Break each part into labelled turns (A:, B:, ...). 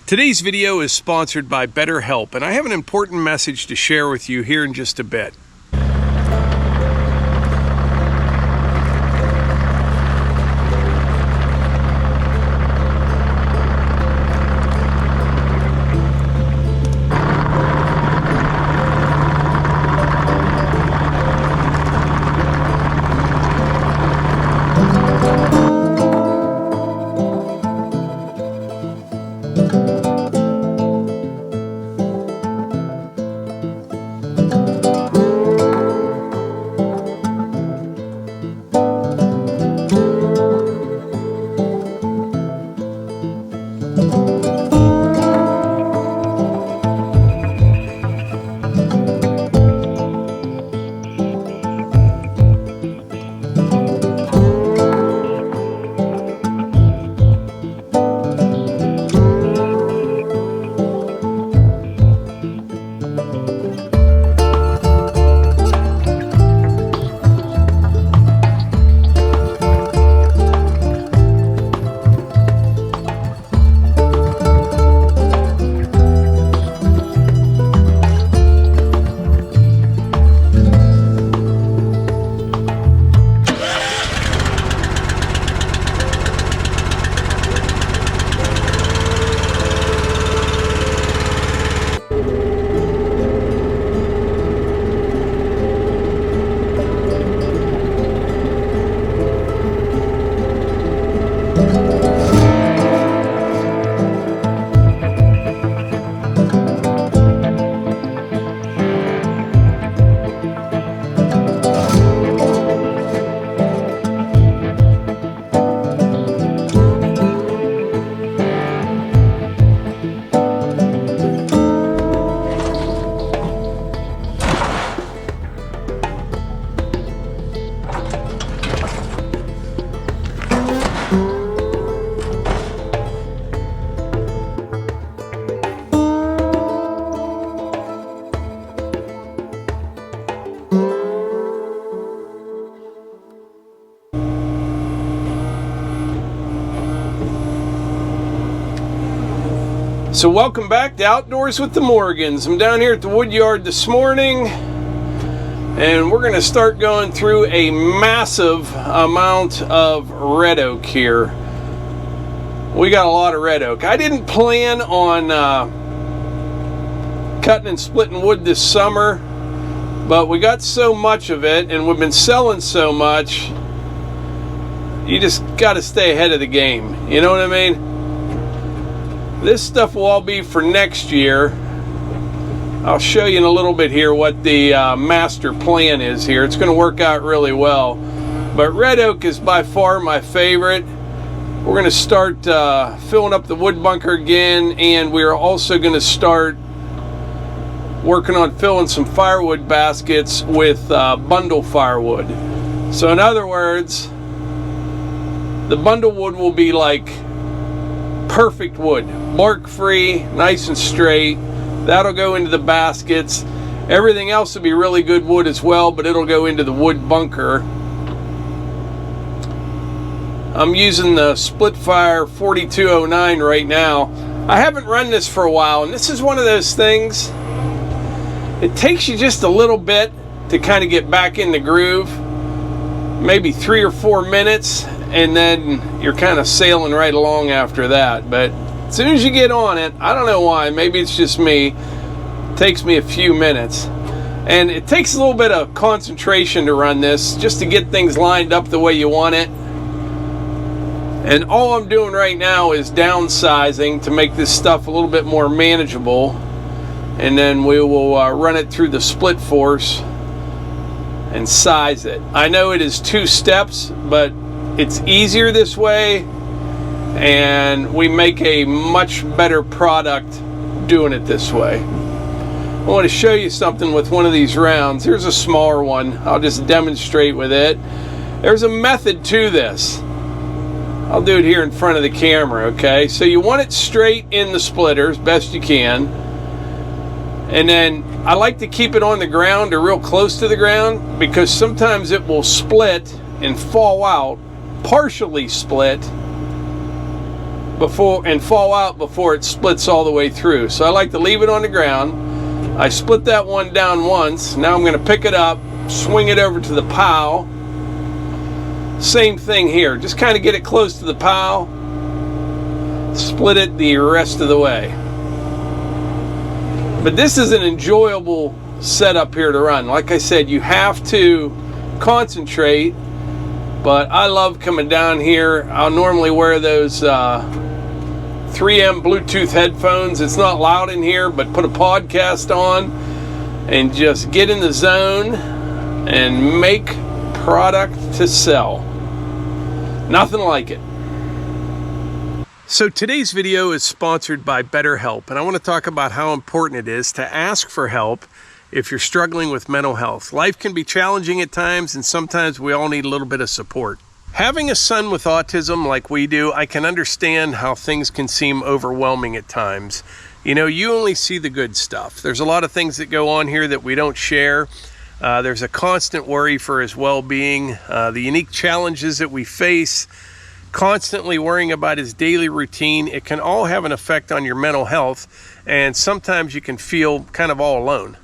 A: Today's video is sponsored by BetterHelp, and I have an important message to share with you here in just a bit. So welcome back to Outdoors with the Morgans. I'm down here at the Woodyard this morning, and we're going to start going through a massive amount of red oak here. We got a lot of red oak. I didn't plan on cutting and splitting wood this summer, but we got so much of it, and we've been selling so much, you just got to stay ahead of the game. You know what I mean? This stuff will all be for next year. I'll show you in a little bit here what the master plan is here. It's going to work out really well. But red oak is by far my favorite. We're going to start filling up the wood bunker again, and we're also going to start working on filling some firewood baskets with bundle firewood. So in other words, the bundle wood will be like perfect wood, bark free, nice and straight. That'll go into the baskets. Everything else will be really good wood as well, but it'll go into the wood bunker. I'm using the Splitfire 4209 right now. I haven't run this for a while, and this is one of those things, it takes you just a little bit to kind of get back in the groove, maybe 3 or 4 minutes, and then you're kind of sailing right along after that. But as soon as you get on it, I don't know why, maybe it's just me, it takes me a few minutes. And it takes a little bit of concentration to run this, just to get things lined up the way you want it. And all I'm doing right now is downsizing to make this stuff a little bit more manageable. And then we will run it through the split force and size it. I know it is 2 steps, but it's easier this way, and we make a much better product doing it this way. I want to show you something with one of these rounds. Here's a smaller one. I'll just demonstrate with it. There's a method to this. I'll do it here in front of the camera, okay? So you want it straight in the splitter as best you can. And then I like to keep it on the ground or real close to the ground, because sometimes it will split and fall out, partially split, and fall out before it splits all the way through. So I like to leave it on the ground. I split that one down once. Now I'm going to pick it up, swing it over to the pile. Same thing here. Just kind of get it close to the pile. Split it the rest of the way. But this is an enjoyable setup here to run. Like I said, you have to concentrate, but I love coming down here. I'll normally wear those 3M Bluetooth headphones. It's not loud in here, but put a podcast on and just get in the zone and make product to sell. Nothing like it. So today's video is sponsored by BetterHelp, and I want to talk about how important it is to ask for help if you're struggling with mental health. Life can be challenging at times, and sometimes we all need a little bit of support. Having a son with autism like we do, I can understand how things can seem overwhelming at times. You know, you only see the good stuff. There's a lot of things that go on here that we don't share. There's a constant worry for his well-being, the unique challenges that we face, constantly worrying about his daily routine. It can all have an effect on your mental health, and sometimes you can feel kind of all alone.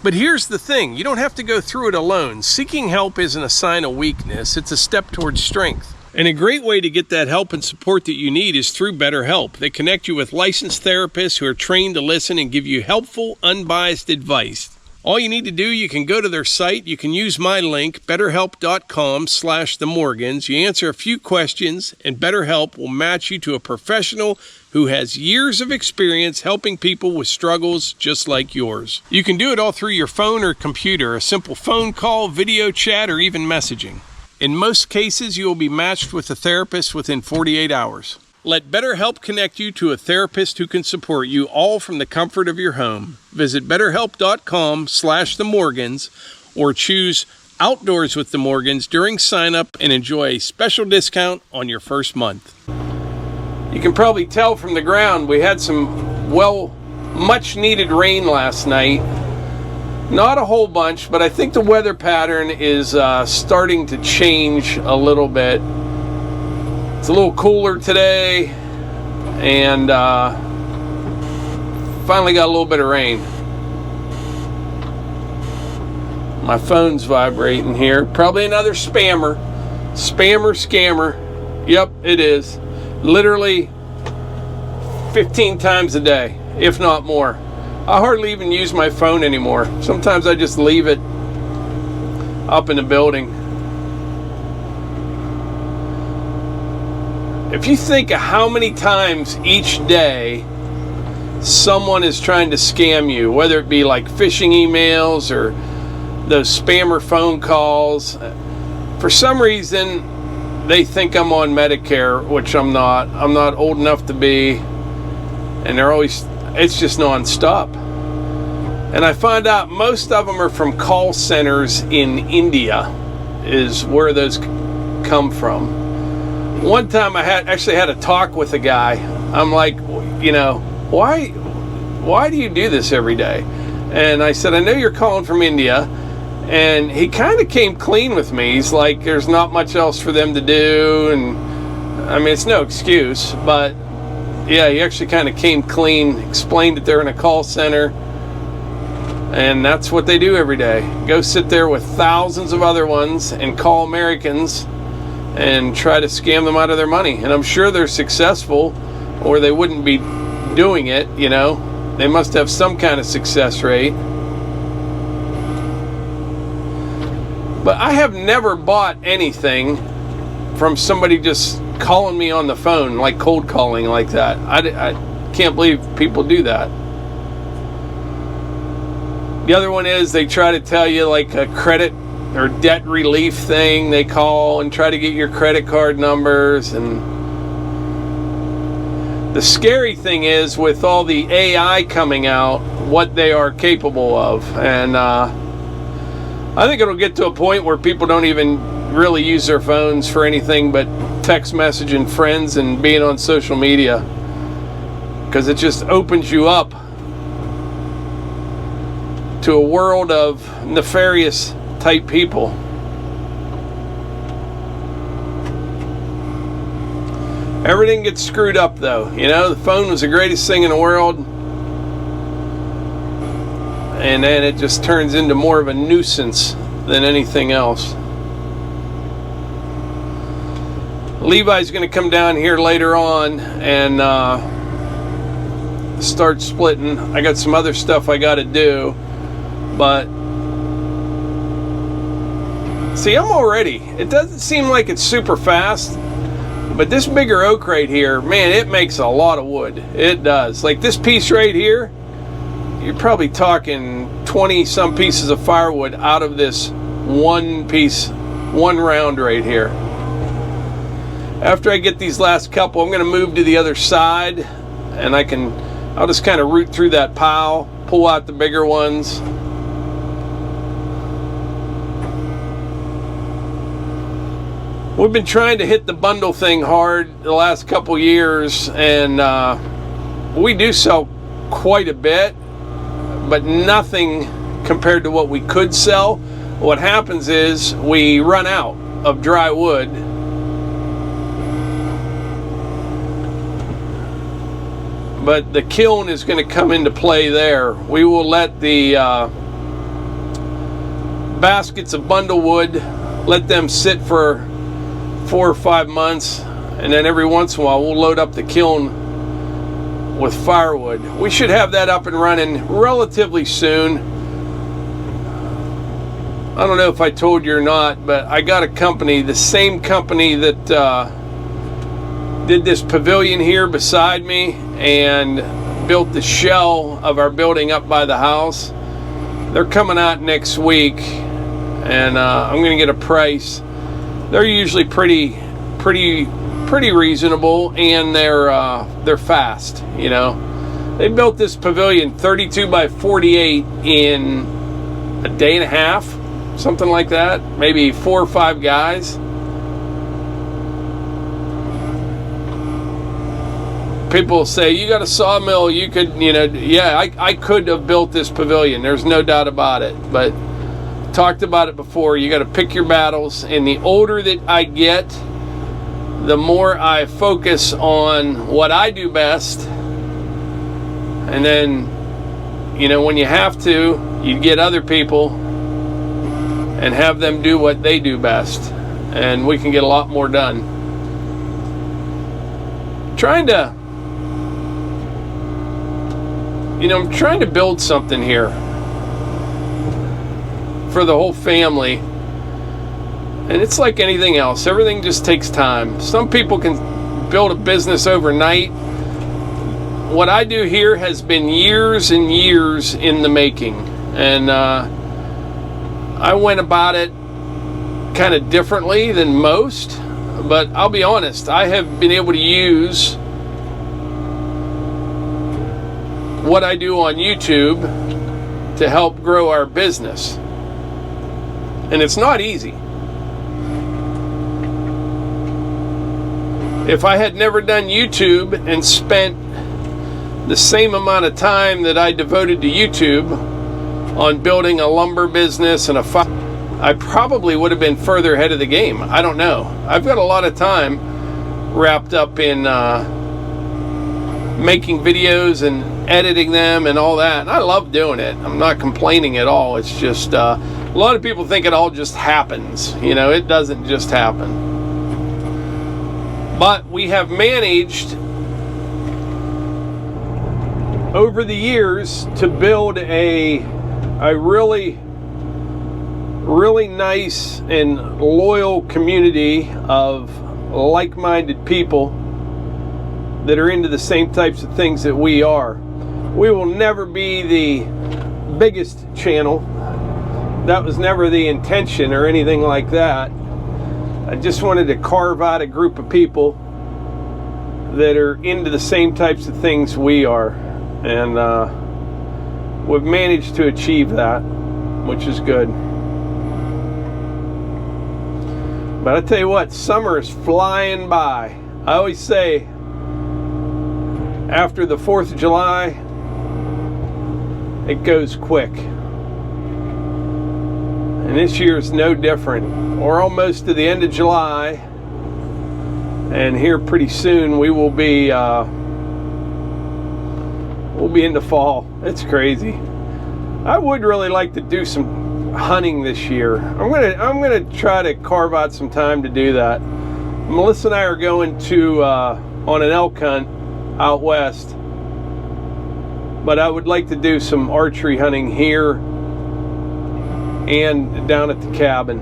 A: But here's the thing, you don't have to go through it alone. Seeking help isn't a sign of weakness, it's a step towards strength. And a great way to get that help and support that you need is through BetterHelp. They connect you with licensed therapists who are trained to listen and give you helpful, unbiased advice. All you need to do, you can go to their site, you can use my link, betterhelp.com/themorgans. You answer a few questions, and BetterHelp will match you to a professional who has years of experience helping people with struggles just like yours. You can do it all through your phone or computer, a simple phone call, video chat, or even messaging. In most cases, you will be matched with a therapist within 48 hours. Let BetterHelp connect you to a therapist who can support you, all from the comfort of your home. Visit betterhelp.com/themorgans or choose Outdoors with the Morgans during sign-up and enjoy a special discount on your first month. You can probably tell from the ground we had some much needed rain last night. Not a whole bunch, but I think the weather pattern is starting to change a little bit. It's a little cooler today, and finally got a little bit of rain. My phone's vibrating here. Probably another spammer. Scammer. Yep, it is. Literally 15 times a day, if not more. I hardly even use my phone anymore. Sometimes I just leave it up in the building. If you think of how many times each day someone is trying to scam you, whether it be like phishing emails or those spammer phone calls, for some reason they think I'm on Medicare, which I'm not. I'm not old enough to be, and it's just nonstop. And I find out most of them are from call centers in India, is where those come from. One time I actually had a talk with a guy. I'm like, you know, why do you do this every day? And I said, I know you're calling from India. And he kind of came clean with me. He's like, there's not much else for them to do. And I mean, it's no excuse, but yeah, he actually kind of came clean, explained that they're in a call center. And that's what they do every day. Go sit there with thousands of other ones and call Americans and try to scam them out of their money. And I'm sure they're successful, or they wouldn't be doing it, you know. They must have some kind of success rate. But I have never bought anything from somebody just calling me on the phone, like cold calling like that. I can't believe people do that. The other one is they try to tell you like a credit or debt relief thing. They call and try to get your credit card numbers. And the scary thing is, with all the AI coming out, what they are capable of. And I think it'll get to a point where people don't even really use their phones for anything but text messaging friends and being on social media, because it just opens you up to a world of nefarious type people. Everything gets screwed up though. You know, the phone was the greatest thing in the world, and then it just turns into more of a nuisance than anything else. Levi's going to come down here later on and start splitting. I got some other stuff I got to do, but see, I'm all ready. It doesn't seem like it's super fast, but this bigger oak right here, man, it makes a lot of wood. It does. Like this piece right here, you're probably talking 20 some pieces of firewood out of this one piece, one round right here. After I get these last couple, I'm going to move to the other side, and I'll just kind of root through that pile, pull out the bigger ones. We've been trying to hit the bundle thing hard the last couple years, and we do sell quite a bit, but nothing compared to what we could sell. What happens is we run out of dry wood, but the kiln is going to come into play there. We will let the baskets of bundle wood, let them sit for 4 or 5 months, and then every once in a while we'll load up the kiln with firewood. We should have that up and running relatively soon. I don't know if I told you or not, but I got a company, the same company that did this pavilion here beside me and built the shell of our building up by the house. They're coming out next week, and I'm going to get a price. They're usually pretty reasonable, and they're fast. You know, they built this pavilion 32 by 48 in a day and a half, something like that. Maybe 4 or 5 guys. People say, you got a sawmill, you could, you know, yeah, I could have built this pavilion. There's no doubt about it, but talked about it before. You got to pick your battles, and the older that I get, the more I focus on what I do best, and then, you know, when you have to, you get other people and have them do what they do best, and we can get a lot more done. I'm trying to build something here for the whole family, and it's like anything else. Everything just takes time. Some people can build a business overnight. What I do here has been years and years in the making, and I went about it kind of differently than most, but I'll be honest, I have been able to use what I do on YouTube to help grow our business. And it's not easy. If I had never done YouTube and spent the same amount of time that I devoted to YouTube on building a lumber business and I probably would have been further ahead of the game. I don't know. I've got a lot of time wrapped up in making videos and editing them and all that, and I love doing it. I'm not complaining at all. It's just a lot of people think it all just happens. You know, it doesn't just happen. But we have managed over the years to build a really nice and loyal community of like-minded people that are into the same types of things that we are. We will never be the biggest channel. That was never the intention or anything like that. I just wanted to carve out a group of people that are into the same types of things we are, and we've managed to achieve that, which is good. But I tell you what, summer is flying by. I always say, after the 4th of July, it goes quick. And this year is no different. We're almost to the end of July, And here pretty soon we will be we'll be into fall. It's crazy. I would really like to do some hunting this year. I'm gonna try to carve out some time to do that. Melissa and I are going to on an elk hunt out west, but I would like to do some archery hunting here and down at the cabin.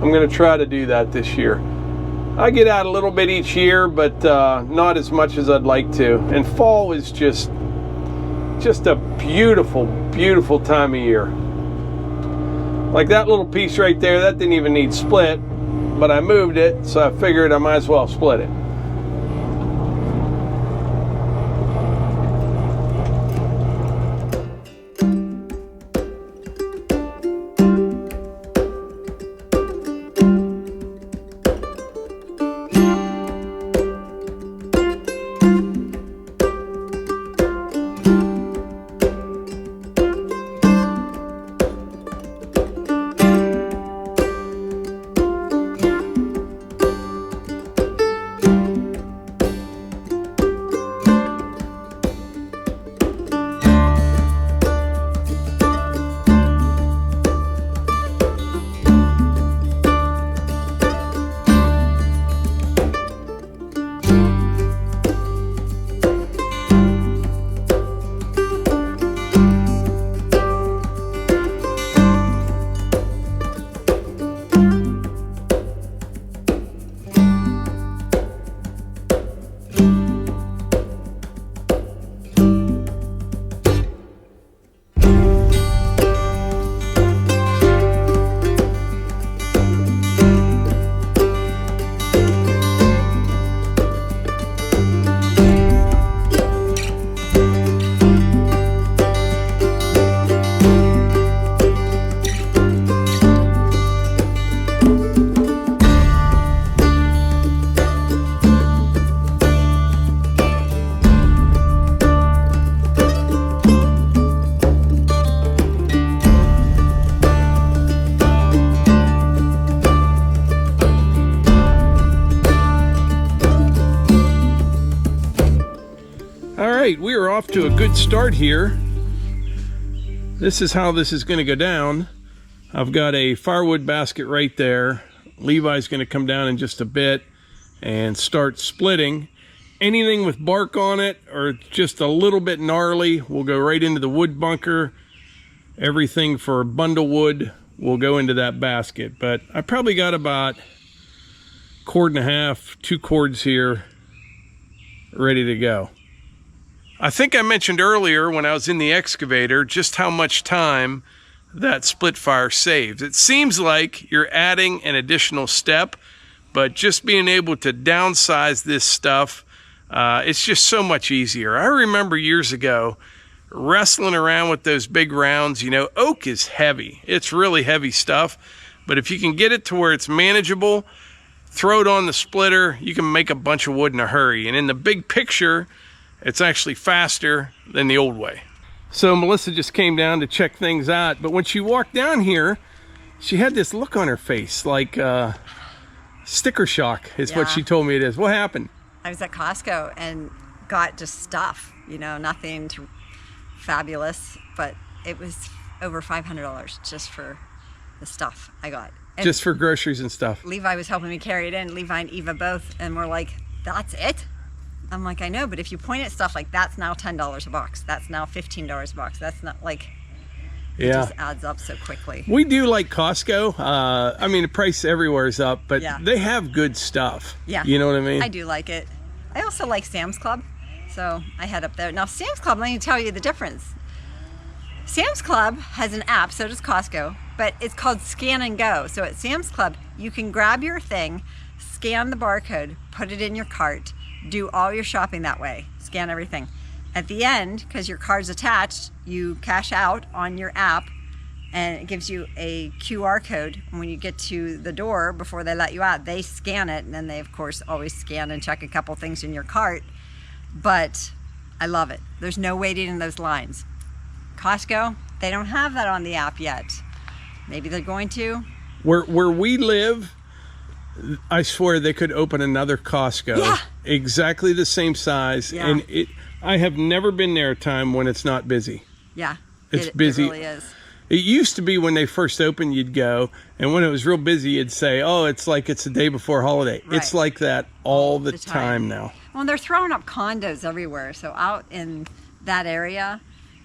A: I'm gonna try to do that this year. I get out a little bit each year, but not as much as I'd like to. And fall is just a beautiful, beautiful time of year. Like that little piece right there, that didn't even need split, but I moved it, so I figured I might as well split it. We are off to a good start here. This is how this is going to go down. I've got a firewood basket right there. Levi's going to come down in just a bit and start splitting. Anything with bark on it or just a little bit gnarly will go right into the wood bunker. Everything for bundle wood will go into that basket. But I probably got about 1.5 cords, 2 cords here ready to go. I think I mentioned earlier when I was in the excavator just how much time that split fire saves. It seems like you're adding an additional step, but just being able to downsize this stuff, it's just so much easier. I remember years ago wrestling around with those big rounds. You know, oak is heavy. It's really heavy stuff, but if you can get it to where it's manageable, throw it on the splitter, you can make a bunch of wood in a hurry. And in the big picture, it's actually faster than the old way. So Melissa just came down to check things out, but when she walked down here, she had this look on her face, like sticker shock is what she told me it is. What happened?
B: I was at Costco and got just stuff, you know, nothing fabulous, but it was over $500 just for the stuff I got. And
A: just for groceries and stuff.
B: Levi was helping me carry it in, Levi and Eva both, and we're like, that's it? I'm like, I know, but if you point at stuff like that's now $10 a box, that's now $15 a box, that's not like, it just adds up so quickly.
A: We do like Costco. I mean, the price everywhere is up, but they have good stuff.
B: Yeah.
A: You know what I mean?
B: I do like it. I also like Sam's Club, so I head up there. Now, Sam's Club, let me tell you the difference. Sam's Club has an app, so does Costco, but it's called Scan and Go. So at Sam's Club, you can grab your thing, scan the barcode, put it in your cart, do all your shopping that way, scan everything. At the end, because your card's attached, you cash out on your app and it gives you a QR code. And when you get to the door, before they let you out, they scan it, and then they of course always scan and check a couple things in your cart. But I love it. There's no waiting in those lines. Costco, they don't have that on the app yet. Maybe they're going to.
A: Where we live, I swear they could open another Costco.
B: Yeah.
A: Exactly the same size.
B: Yeah.
A: And I have never been there a time when it's not busy.
B: Yeah.
A: It's busy.
B: It really is.
A: It used to be when they first opened, you'd go, and when it was real busy, you'd say, oh, it's like it's the day before holiday.
B: Right.
A: It's like that all the time now.
B: Well, they're throwing up condos everywhere. So out in that area,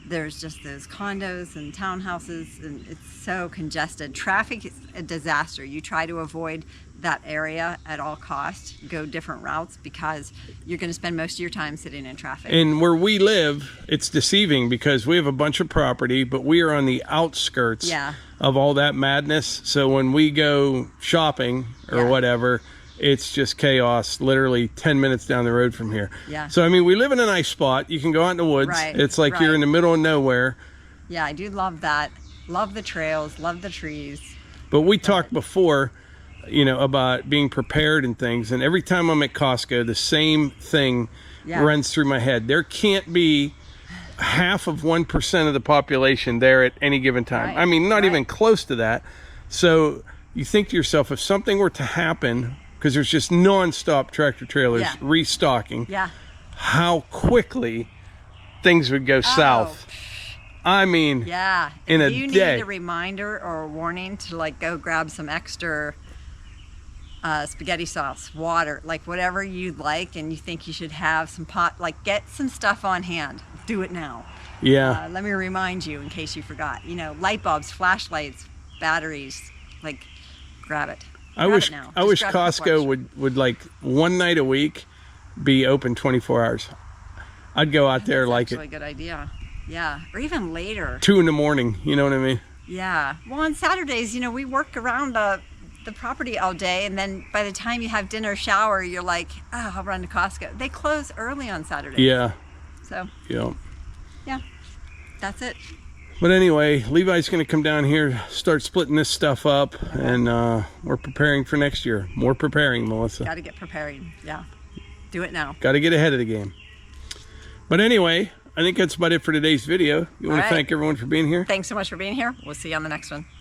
B: there's just those condos and townhouses, and it's so congested. Traffic is a disaster. You try to avoid that area at all costs. Go different routes because you're going to spend most of your time sitting in traffic.
A: And where we live, it's deceiving because we have a bunch of property, but we are on the outskirts of all that madness. So when we go shopping or whatever, it's just chaos, literally 10 minutes down the road from here.
B: Yeah.
A: So, I mean, we live in a nice spot. You can go out in the woods.
B: Right.
A: It's like you're in the middle of nowhere.
B: Yeah, I do love that. Love the trails, love the trees.
A: But we talked before, you know, about being prepared and things. And every time I'm at Costco, the same thing runs through my head. There can't be half of 1% of the population there at any given time.
B: Right.
A: I mean, not even close to that. So you think to yourself, if something were to happen, because there's just non-stop tractor trailers restocking, how quickly things would go south. I mean, in a day.
B: You need a reminder or a warning to like go grab some extra spaghetti sauce, water, like whatever you'd like, and you think you should have some like get some stuff on hand. Do it now.
A: Yeah.
B: Let me remind you in case you forgot. You know, light bulbs, flashlights, batteries, like grab it.
A: I wish Costco would like one night a week be open 24 hours. I'd go out there like
B: That's actually a good idea. Yeah, or even later.
A: 2 in the morning, you know what I mean?
B: Yeah. Well, on Saturdays, you know, we work around the property all day, and then by the time you have dinner, shower, you're like, oh, I'll run to Costco. They close early on Saturdays.
A: Yeah.
B: So.
A: Yeah.
B: That's it.
A: But anyway, Levi's going to come down here, start splitting this stuff up, and we're preparing for next year. More preparing, Melissa.
B: Got to get preparing. Yeah. Do it now.
A: Got to get ahead of the game. But anyway, I think that's about it for today's video. You want to thank everyone for being here?
B: Thanks so much for being here. We'll see you on the next one.